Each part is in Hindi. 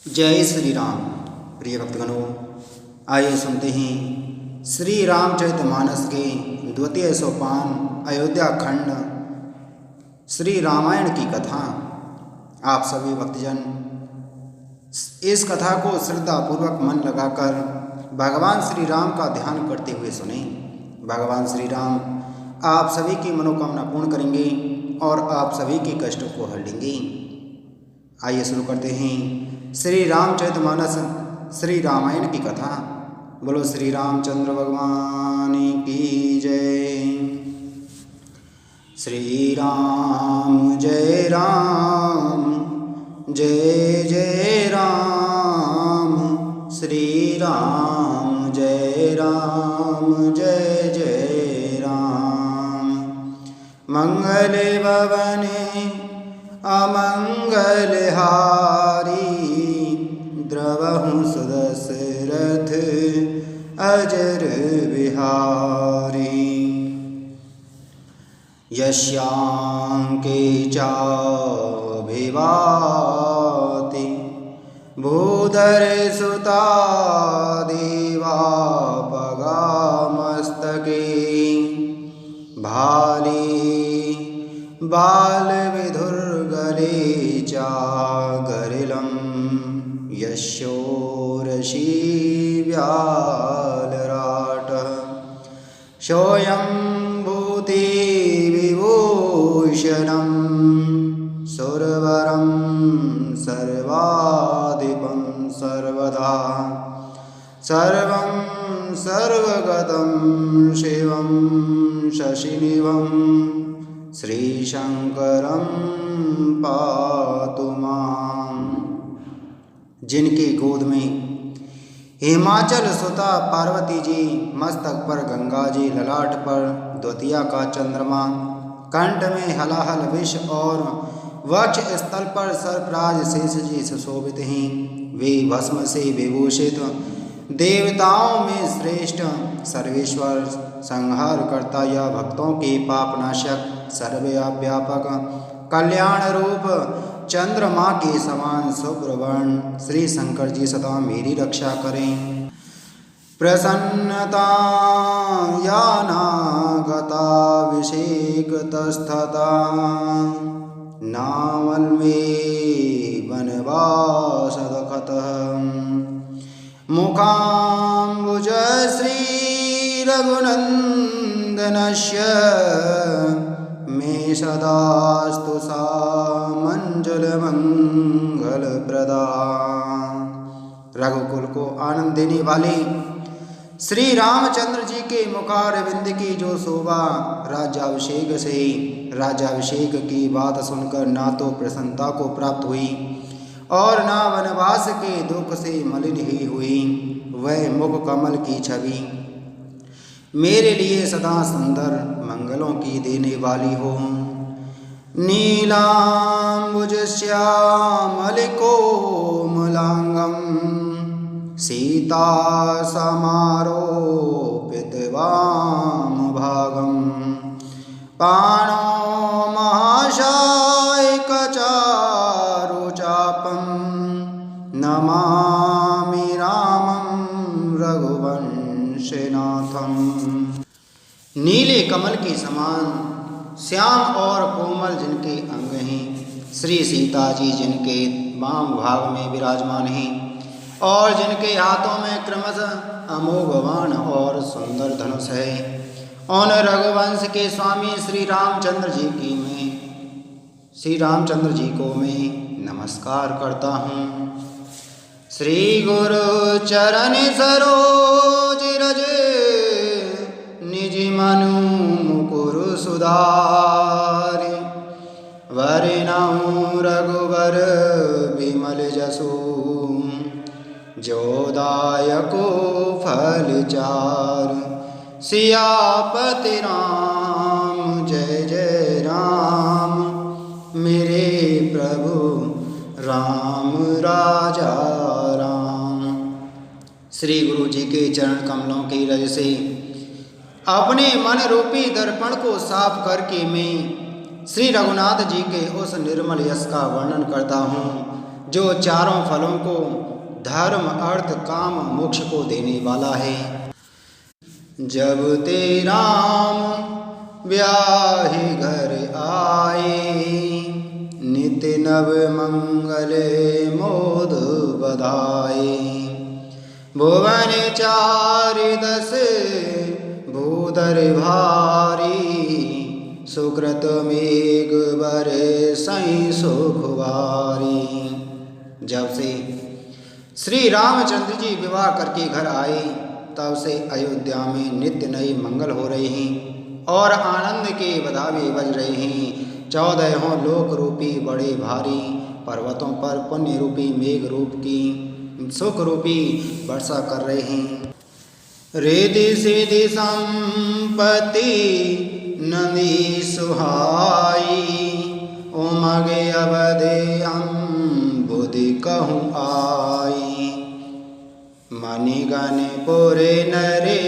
जय श्री राम। प्रिय भक्तगणों, आइए सुनते हैं श्री रामचरितमानस के द्वितीय सोपान अयोध्या खंड श्री रामायण की कथा। आप सभी भक्तजन इस कथा को श्रद्धापूर्वक मन लगाकर भगवान श्री राम का ध्यान करते हुए सुने। भगवान श्री राम आप सभी की मनोकामना पूर्ण करेंगे और आप सभी के कष्टों को हर लेंगे। आइए शुरू करते हैं श्री रामचरितमानस श्री रामायण की कथा। बोलो श्री रामचंद्र भगवान की जय। श्री राम जय राम, जय जय राम। श्री राम जय राम, जय जय राम। मंगल भवने अमंगल हारी, द्रवहु सुदशरथ अजर बिहारी। यस्यांके चाभिवाति भूधर सुता देवा पगा मस्तके। भाले बाल विधुर्गले चागरिलं, यशोरशी व्यालराटः। सोऽयंभूति विभूषणं, सुरवरं सर्वाधिपं सर्वदा। सर्वं सर्वगतं शिवं शशिनिभं, श्रीशंकरं पातु माम्। जिनकी गोद में हिमाचल सुता पार्वती जी, मस्तक पर गंगा जी, ललाट पर द्वितीया का चंद्रमा, कंठ में हलाहल विष और वक्ष स्थल पर सर्पराज शेष जी सुशोभित हैं। वे भस्म से विभूषित देवताओं में श्रेष्ठ सर्वेश्वर, संहार करता या भक्तों के पापनाशक, सर्वव्यापक, कल्याण रूप चंद्रमा के समान शुभ्रवर्ण श्री शंकर जी सदा मेरी रक्षा करें। प्रसन्नता यानागता विषेकतस्तथा, नावल में वनवास दखतः। मुखाम्बुज श्री रघुनंदनस्य, मे सदास्तु सा मंजुल मंगल प्रदा। रघुकुल को आनंद देने वाले श्री रामचंद्र जी के मुखारविंद की जो शोभा राज्याभिषेक से, राज्याभिषेक की बात सुनकर ना तो प्रसन्नता को प्राप्त हुई और ना वनवास के दुख से मलिन ही हुई, वह मुख कमल की छवि मेरे लिए सदा सुंदर मंगलों की देने वाली हो। नीलांबुज श्यामल कोमलांगम, सीता समारोपित वाम भागम। पाणो महाशाय कचारु चापम, नमामि रामं रघुवंशनाथम। नीले कमल के समान श्याम और कोमल जिनके अंग हैं, श्री सीता जी जिनके वाम भाग में विराजमान हैं और जिनके हाथों में क्रमशः अमोघ बाण और सुंदर धनुष है, उन रघुवंश के स्वामी श्री रामचंद्र जी को मैं नमस्कार करता हूँ। श्री गुरु चरण सरोज रज, निज मनु मुकुर सुधारि। वरनहुँ रघुबर विमल जसु, जो दायको फल चारु। सियापति राम जय जय राम, मेरे प्रभु राम राजा राम। श्री गुरु जी के चरण कमलों की रज से अपने मन रूपी दर्पण को साफ करके मैं श्री रघुनाथ जी के उस निर्मल यश का वर्णन करता हूँ जो चारों फलों को धर्म अर्थ काम मोक्ष को देने वाला है। जब ते राम ब्याहि घर आए, नित्य नव मंगल मोद बधाए। भुवन चारि दस भूधर भारी, सुकृत मेघ बरसई सुखवारी। जब से श्री रामचंद्र जी विवाह करके घर आए, तब से अयोध्या में नित्य नए मंगल हो रहे हैं और आनंद के बधावे बज रहे हैं। 14 लोक रूपी बड़े भारी पर्वतों पर पुण्य रूपी मेघ रूप की सुख रूपी वर्षा कर रहे हैं। रिद्धि सिद्धि संपत्ति नदी सुहाई, उमगे अवधि बुद्धि कहूँ आई। मणिगण पुरे नरे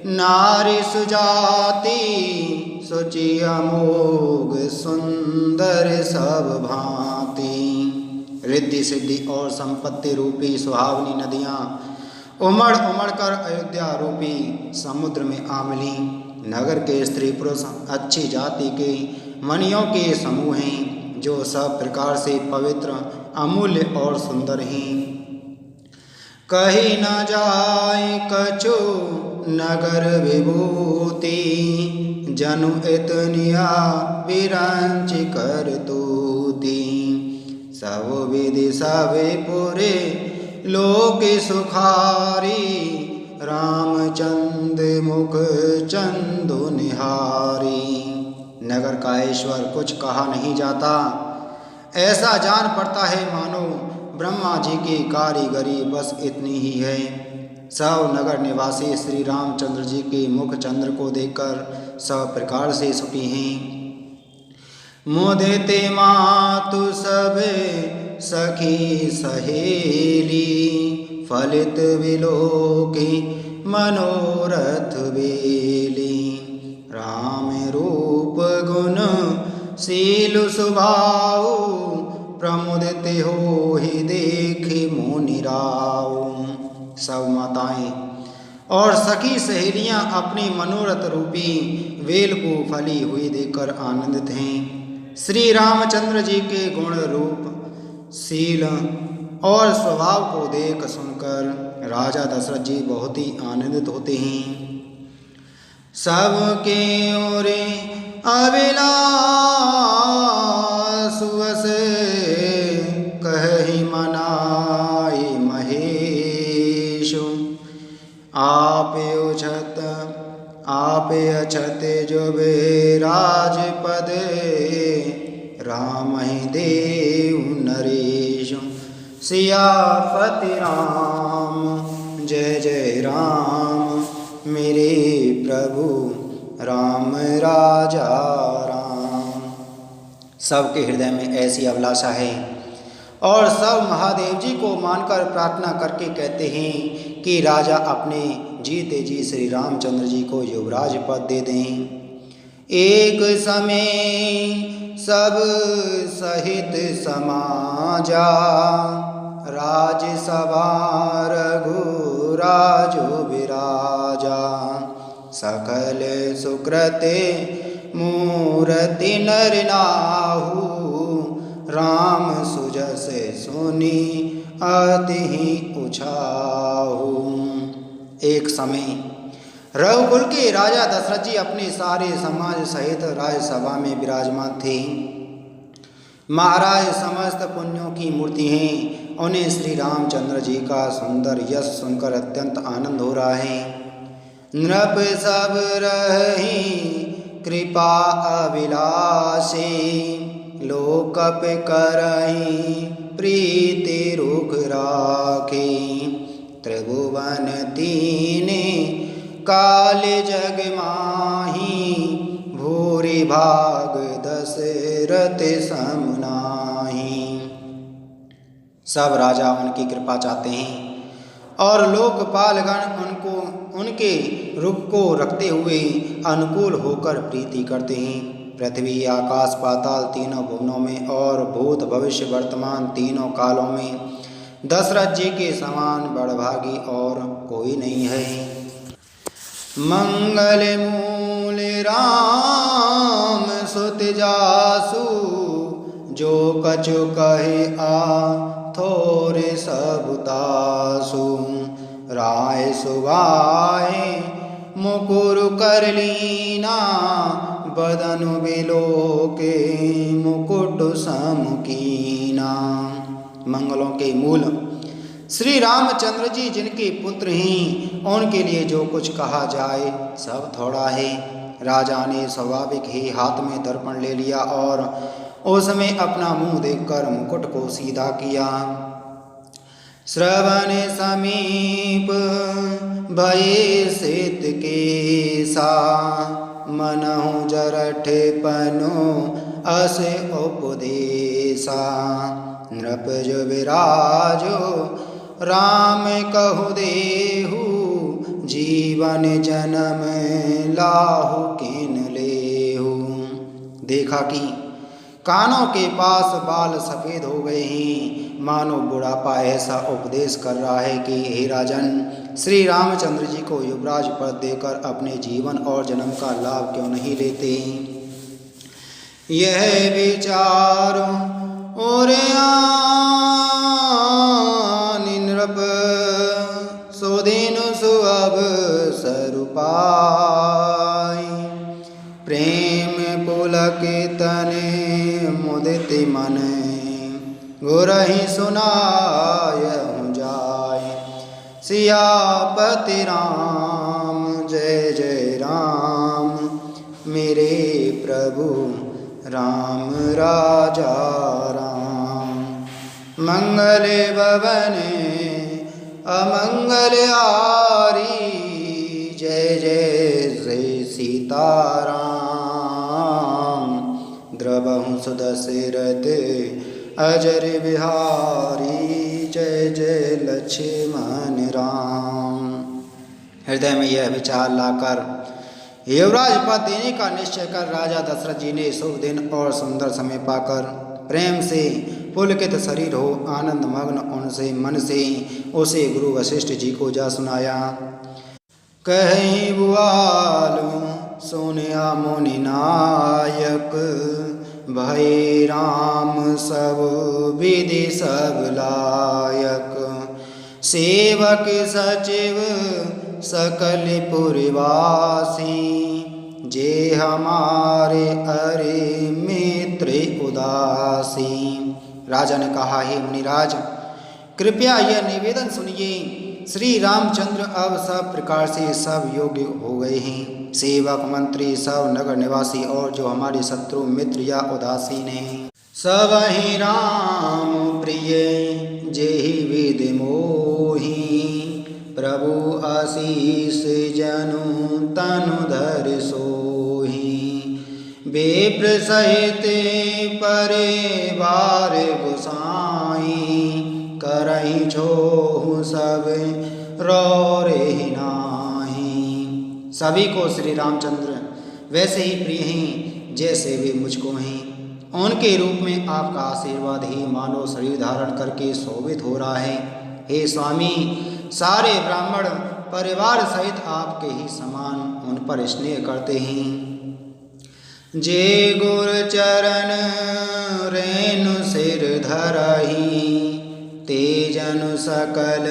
नारी सुजाति, सुचि अमोघ सुंदर सब भांति। रिद्धि सिद्धि और संपत्ति रूपी सुहावनी नदियाँ उमड़ उमड़ कर अयोध्या रूपी समुद्र में आ मिली। नगर के स्त्री पुरुष अच्छी जाति के मणियों के समूह हैं, जो सब प्रकार से पवित्र अमूल्य और सुंदर हैं। कही न जाय कछु नगर विभूति, जनु इतनिया विरंच कर तूती। सब विधि सवे पुरे लोक सुखारी, रामचंद्र मुख चंदो निहारी। नगर का ईश्वर कुछ कहा नहीं जाता, ऐसा जान पड़ता है मानो ब्रह्मा जी की कारीगरी बस इतनी ही है। सब नगर निवासी श्री रामचंद्र जी के मुख चंद्र को देखकर सब प्रकार से सुखी हैं। मोदेते मातु सब सखी सहेली, फलित विलोकी मनोरथ बेली। राम रूप गुण शील सुभाऊ, प्रमुदित हो ही देखे मुनि राव। सब माताएं और सखी सहेलियां अपनी मनोरथ रूपी वेल को फली हुई देखकर आनंदित हैं। श्री रामचंद्र जी के गुण रूप शील और स्वभाव को देख सुनकर राजा दशरथ जी बहुत ही आनंदित होते हैं। सबके ओरे अभिलाष कहि मनाई महेश, आप अछत जो राजपद, राम ही देव नरेश। सियापति राम जय जय राम, मेरे प्रभु राम राजा राम। सबके हृदय में ऐसी अभिलाषा है और सब महादेव जी को मानकर प्रार्थना करके कहते हैं कि राजा अपने जीते जी श्री रामचंद्र जी को युवराज पद दे दें। एक समय सब सहित समाजा, राजसभा रघुराजो विराजा। सकल सुकृते मूर्ति नर नाहु, राम सुजस सुनी अति उछाहु। एक समय रघुकुल के राजा दशरथ जी अपने सारे समाज सहित राजसभा में विराजमान थे। महाराज समस्त पुण्यों की मूर्ति हैं, उन्हें श्री रामचंद्र जी का सुंदर यश सुनकर अत्यंत आनंद हो रहा है। नृप सब रही कृपा अभिलाषी, लोकप करही प्रीति रुख राखी। त्रिभुवन तीने काल जग माही, भूरि भाग दशरथ समनाही। सब राजा उनकी कृपा चाहते हैं और लोकपालगण उनके रूप को रखते हुए अनुकूल होकर प्रीति करते हैं। पृथ्वी आकाश पाताल तीनों भुवनों में और भूत भविष्य वर्तमान तीनों कालों में दशरथ जी के समान बड़भागी और कोई नहीं है। मंगल मूल राम सुत जासु, जो कछु कहे आ थोरे सब तासु। राय सुभाए मुकुर कर लीना, बदन बिलो के मुकुट समकीना। मंगलों के मूल श्री रामचंद्र जी जिनके पुत्र हैं, उनके लिए जो कुछ कहा जाए सब थोड़ा है। राजा ने स्वाभाविक ही हाथ में दर्पण ले लिया और उसमें अपना मुंह देखकर मुकुट को सीधा किया। श्रवण समीप भये सित केसा, मनहु जरठ पनो अस उपदेशा। नृपज विराजो राम कहु देहु, जीवन जन्म लाहु किन लेहु। देखा कि कानों के पास बाल सफ़ेद हो गए हैं, मानो बुढ़ापा ऐसा उपदेश कर रहा है कि हे राजन, श्री रामचंद्र जी को युवराज पद देकर अपने जीवन और जन्म का लाभ क्यों नहीं लेते। यह विचार और नृप सुदिन सुअवसर पाई। प्रेम पुलक तने मुदित मन, गुरहि सुनायहु जाय। सियापति राम जय जय राम, मेरे प्रभु राम राजा राम। मंगल भवन अमंगल हारी, जय जय जय सीताराम। द्रवहु सुदशरथ अजर बिहारी, जय जय लक्ष्मण राम। हृदय में यह विचार लाकर युवराज पद देने का निश्चय कर राजा दशरथ जी ने शुभ दिन और सुंदर समय पाकर प्रेम से पुलकित शरीर हो आनंद मग्न उनसे मन से उसे गुरु वशिष्ठ जी को जा सुनाया। कहीं बुआलू सुनिया मुनि नायक, भय राम सब विधि सब लायक। सेवक सचिव सकल पुरवासी, जे हमारे अरे मित्र उदासी। राजा ने कहा, हे मुनिराज, कृपया यह निवेदन सुनिए। श्री रामचंद्र अब सब प्रकार से सब योग्य हो गए हैं। सेवक मंत्री सब नगर निवासी और जो हमारे शत्रु मित्र या उदासीन हैं, सब ही राम प्रिय जेहि विधि मोहि। प्रभु आशीष जनु तनु धर सोहि, विप्र सहित परिवार गोसाई। करहि छोहु सब रौरे नाही। सभी को श्री रामचंद्र वैसे ही प्रिय हैं जैसे वे मुझको हैं। उनके रूप में आपका आशीर्वाद ही मानो शरीर धारण करके शोभित हो रहा है। हे स्वामी, सारे ब्राह्मण परिवार सहित आपके ही समान उन पर स्नेह करते हैं। जे गुर चरण रेणु सिर धरहि, तेजनु सकल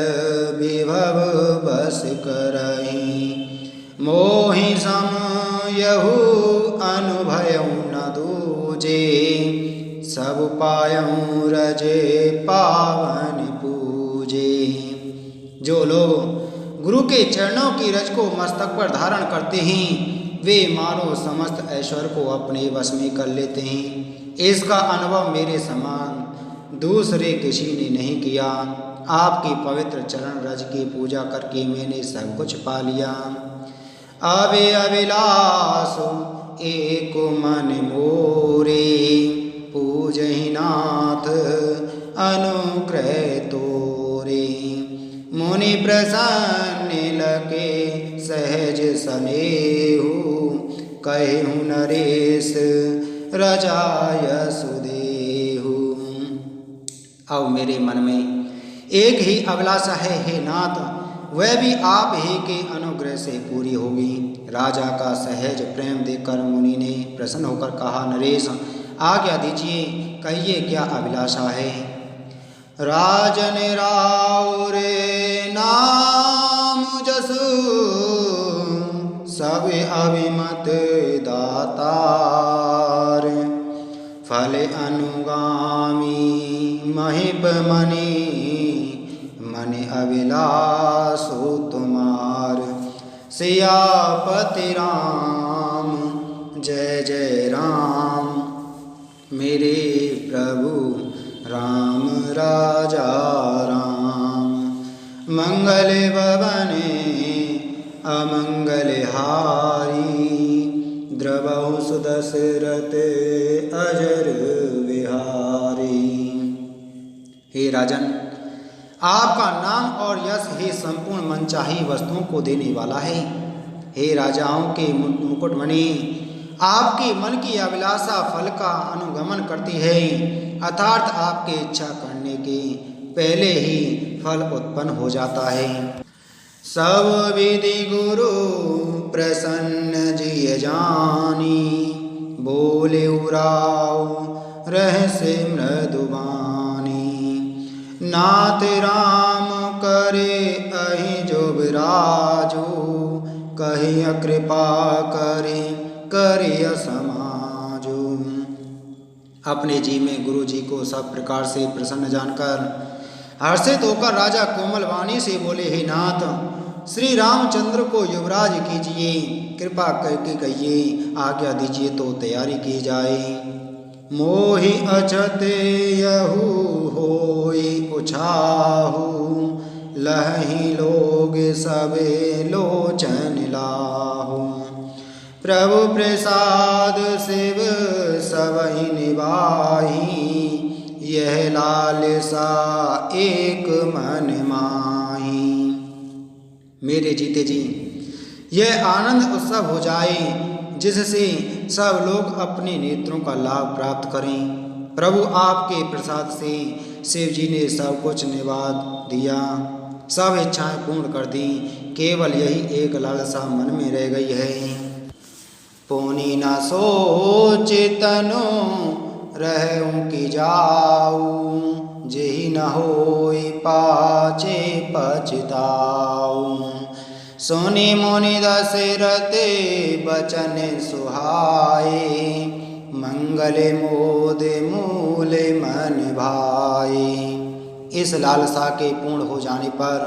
विभव बस करहि। मोहि सम यहु अनुभयउ न दूजे, सब पायउ रजे पावन पूजे। जो लोग गुरु के चरणों की रज को मस्तक पर धारण करते हैं, वे मानो समस्त ऐश्वर्य को अपने वश में कर लेते हैं। इसका अनुभव मेरे समान दूसरे किसी ने नहीं किया। आपकी पवित्र चरण रज की पूजा करके मैंने सब कुछ पा लिया। अबे अभिलाष एक मन मोरे, पूजहि नाथ अनुग्रह तोरे। मुनि प्रसन्न लगे सहज सनेहु, कहु नरेश रजाय सुदेहु। अब मेरे मन में एक ही अभिलाषा है हे नाथ, वह भी आप ही के अनुग्रह से पूरी होगी। राजा का सहज प्रेम देखकर मुनि ने प्रसन्न होकर कहा, नरेश आज्ञा दीजिए, कहिए क्या अभिलाषा है। राजन राव रे नाम जसु, सब अभिमत दातार। फल अनुगामी महिप मनि, मन अभिलाषो तुम्हार। सियापति राम जय जय राम, मेरे प्रभु राम राजा राम। मंगल भवने अमंगल हारी, द्रवहु सुदशरथ अजर विहारी। हे राजन, आपका नाम और यश ही संपूर्ण मनचाही वस्तुओं को देने वाला है। हे राजाओं के मुकुटमणि, आपके मन की अभिलाषा फल का अनुगमन करती है, अर्थात आपके इच्छा करने के पहले ही फल उत्पन्न हो जाता है। सब विधि गुरु प्रसन्न जिय जानी, बोले उराव रहस्य मृदुबानी। नाथ राम करे अहि जो विराजो, कहिय कृपा करे करिय समाजो। अपने जी में गुरु जी को सब प्रकार से प्रसन्न जानकर हर्षित होकर राजा कोमल वाणी से बोले, हे नाथ, श्री रामचंद्र को युवराज कीजिए, कृपा करके कहिए, आज्ञा दीजिए तो तैयारी की जाए। मोहि अछते यहु होई उछाहु, लहि लोग सबे लोचन लाहु। प्रभु प्रसाद शिव सबहि निभाही, यह लालसा एक मन माही। मेरे जीते जी यह आनंद उत्सव हो जाए, जिससे सब लोग अपने नेत्रों का लाभ प्राप्त करें। प्रभु आपके प्रसाद से शिव जी ने सब कुछ निवाद दिया, सब इच्छाएं पूर्ण कर दी, केवल यही एक लालसा मन में रह गई है। पुनि न सोचे तनु रहूं की जाऊ, जेहि न होई पाछे पछताऊ। सुनि मुनि दशरथ बचन सुहाए, मंगल मोद मूल मन भाए। इस लालसा के पूर्ण हो जाने पर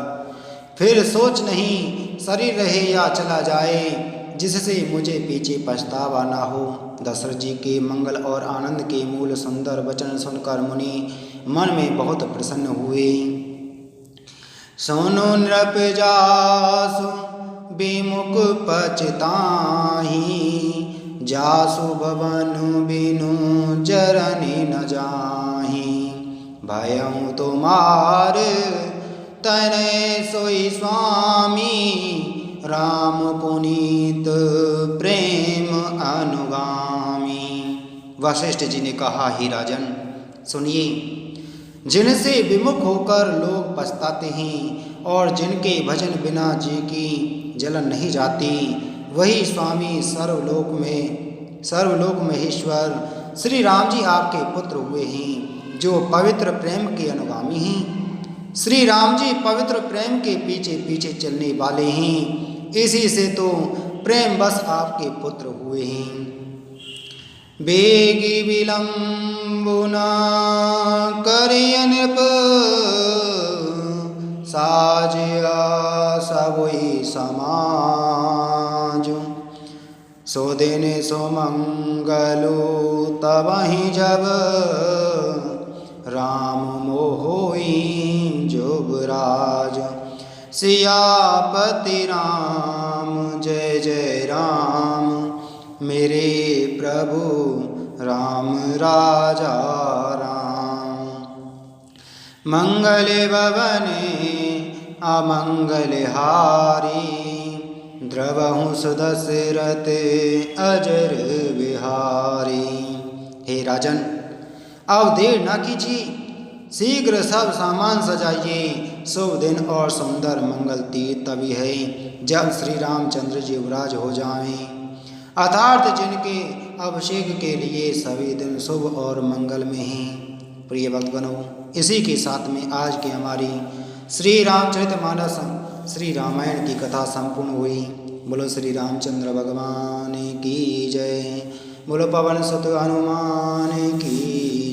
फिर सोच नहीं, शरीर रहे या चला जाए, जिससे मुझे पीछे पछतावा ना हो। दशरथ जी के मंगल और आनंद के मूल सुंदर वचन सुनकर मुनि मन में बहुत प्रसन्न हुए। सुनु नृप जासु विमुख पछताहि, जासु भवन बिनु जरनि न जाहि। भयउ तुमार तनय सोई स्वामी, राम पुनीत प्रेम अनुगामी। वशिष्ठ जी ने कहा, हे राजन सुनिए, जिनसे विमुख होकर लोग पछताते हैं और जिनके भजन बिना जी की जलन नहीं जाती, वही स्वामी सर्वलोक महेश्वर श्री राम जी आपके पुत्र हुए हैं, जो पवित्र प्रेम के अनुगामी हैं। श्री राम जी पवित्र प्रेम के पीछे पीछे चलने वाले हैं, इसी से तो प्रेम बस आपके पुत्र हुए हैं। बेगी विलंबु न करिय नृप, साजिया सबोई समाज। सो दिन सो मंगलो तबहि जब, राम मोहोई जुगराज। सियापति राम जय जय राम, मेरे प्रभु राम राजा राम। मंगल भवने अमंगल हारी, द्रवहु सुदशरथ अजर विहारी। हे राजन, अब देर न कीजिए, शीघ्र सब सामान सजाइए। शुभ दिन और सुंदर मंगल तीर्थ तभी है जब श्री रामचंद्र जी युवराज हो जाएं। अर्थात जिनके अभिषेक के लिए सभी दिन शुभ और मंगल में हैं। प्रिय भक्तगणों, इसी के साथ में आज की हमारी श्री रामचरितमानस श्री रामायण की कथा संपूर्ण हुई। बोलो श्री रामचंद्र भगवान की जय। बोलो पवन सुत हनुमान की